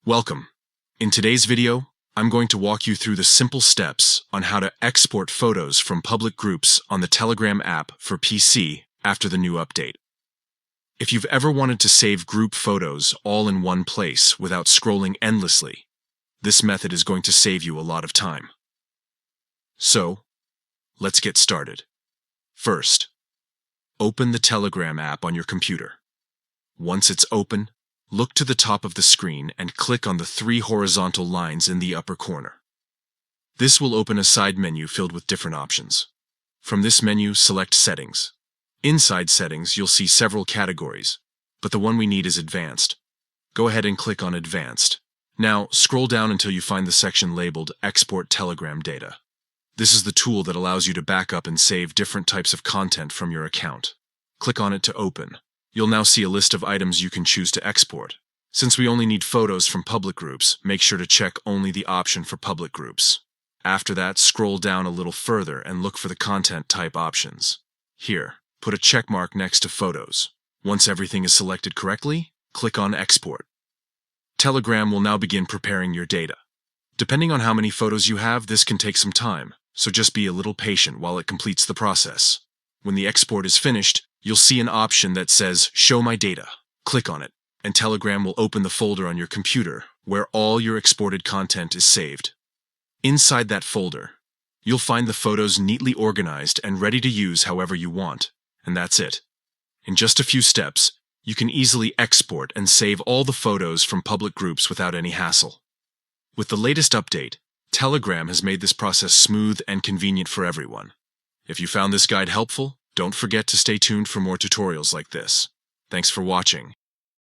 Welcome. In today's video, I'm going to walk you through the simple steps on how to export photos from public groups on the Telegram app for PC after the new update. If you've ever wanted to save group photos all in one place without scrolling endlessly, this method is going to save you a lot of time. So, let's get started. First, open the Telegram app on your computer. Once it's open, look to the top of the screen and click on the three horizontal lines in the upper corner. This will open a side menu filled with different options. From this menu, select Settings. Inside Settings, you'll see several categories, but the one we need is Advanced. Go ahead and click on Advanced. Now, scroll down until you find the section labeled Export Telegram Data. This is the tool that allows you to back up and save different types of content from your account. Click on it to open. You'll now see a list of items you can choose to export. Since we only need photos from public groups, make sure to check only the option for public groups. After that, scroll down a little further and look for the content type options. Here, put a check mark next to photos. Once everything is selected correctly, click on Export. Telegram will now begin preparing your data. Depending on how many photos you have, this can take some time, so just be a little patient while it completes the process. When the export is finished, you'll see an option that says Show My Data. Click on it, and Telegram will open the folder on your computer where all your exported content is saved. Inside that folder, you'll find the photos neatly organized and ready to use however you want, and that's it. In just a few steps, you can easily export and save all the photos from public groups without any hassle. With the latest update, Telegram has made this process smooth and convenient for everyone. If you found this guide helpful, don't forget to stay tuned for more tutorials like this. Thanks for watching,